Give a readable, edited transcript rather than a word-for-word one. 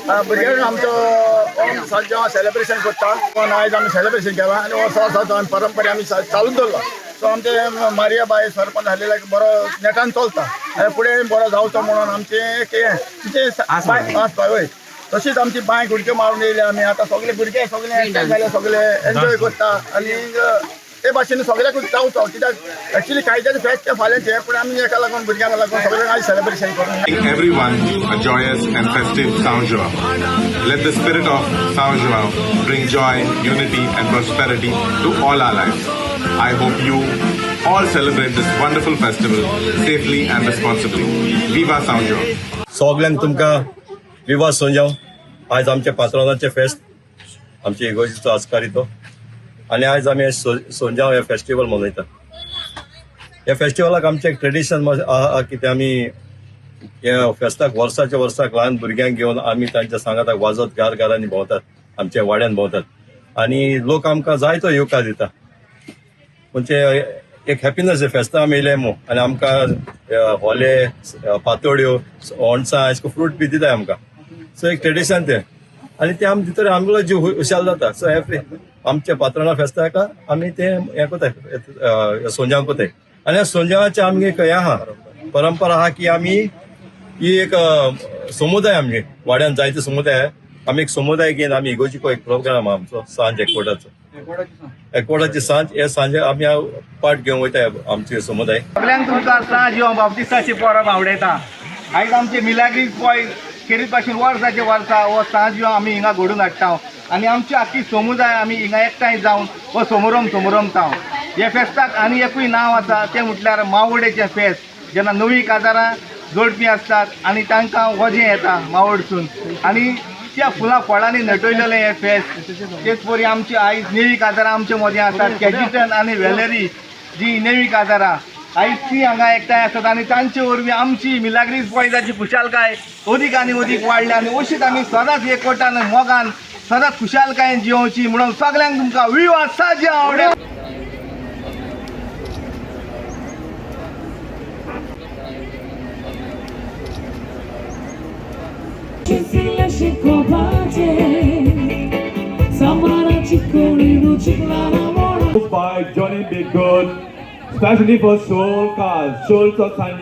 भुरग्यांक आमचो सांजो सेलिब्रेशन करता पण आयज आमी सेलिब्रेशन केला आनी वर्सा वर्सा परंपरा आमी चालूच दवरला. सो आमचे मारिया बाय सरपंच आसलेले बरो नेटान चलता आनी फुडें बरो जावचो म्हणून आमचे वय तशीच आमची बांय गुडक्यो मारून येयले आमी आतां सगळे भुरगे सगळे एकठांय जाले सगळे एन्जॉय करता आनी ते भाशेन सगळ्याक जावचो कित्याक एक्चुअली कायद्याचे फेस्त ते फाल्यांचे पूण आमी एका लागून भुरग्यांक लागून सगळ्यांक आयज सेलिब्रेशन करून everyone a joyous and festive São João. Let the spirit of São João bring joy, unity and prosperity to all our lives. I hope you all celebrate this wonderful festival safely and responsibly. Viva São João! सगळ्यांक तुमकां विवा सण जावं. आयज आमचे पात्रोनाचे फेस्त आमचे इगोर्जीचो आस्कारी तो आनी आयज आमी सोंजाव हे फेस्टिवल मनयता. ह्या फेस्टिवलाक आमचे एक ट्रेडिशन आहा की आमी ह्या फेस्ताक वर्साच्या वर्साक ल्हान भुरग्यांक घेवन आमी तांच्या सांगाताक वाजत घरांनी भोंवतात, आमच्या वाड्यान भोंवतात आनी लोक आमकां जायतो येवकार दिता. म्हणजे एक हॅपिनस हे फेस्तां आमी येयले मू आनी आमकां होले पातोळ्यो ओणसां अशें फ्रूट बी दिताय आमकां. सो एक ट्रेडिशन ते आनी ते आमी भितर आमकां जीव हुशाल जाता. सो हॅपी आमच्या पात्रोना फेस्ताक आमी ते हें कोताय सोंजाव कोताय आनी ह्या सोंजावाचे आमगे एक हें आहा परंपरा आहा की आमी ही एक समुदाय आमगे वाड्यान जायते समुदाय आहा. आमी एक समुदाय घेवन आमी इगोर्जीको एक प्रोग्राम आहा आमचो सांज एकवटाची सांज हे सांजे आमी पार्ट घेवन वयताय आमचे समुदाय. सगळ्यांक तुमकां सांज ह्यो बाप्तिस्ताची परब आवडयता. आयज आमचे मिलाग्रीस बॉय खेरीत पासून वर्साचे वर्सा हो सांज ह्यो आमी हिंगा घडोवन हाडटा आनी आमची आख्खी समुदाय आमी हिंगा एकठांय जावन हो समारंभ हे फेस्ताक आनी एकूय नांव आसा तें म्हटल्यार मावोडेचें फेस्त. जेन्ना नवीं काजारां जोडपी आसतात आनी तांकां वजें येता मावोडसून आनी त्या फुलां फळांनी नटयलेलें हें फेस्त. तेच परी आमची आयज नेवी काजारां आमचे मदीं आसात. कॅजिटन आनी वेलेरी जी नेवी काजारां आयज ती हांगा एकठांय आसात आनी तांचे वरवीं आमची मिलाग्रीस बॉयजाची खुशालकाय अदीक आनी अदीक वाडल्या आनी अशीच आमी सदांच एकवटान मोगान सदांच खुशालकायेन जिवोवची म्हणून सगळ्यांक तुमकां विवा सांजाव आवडे. By Johnny Big Good, especially for Soul Cars, Soul Sanya.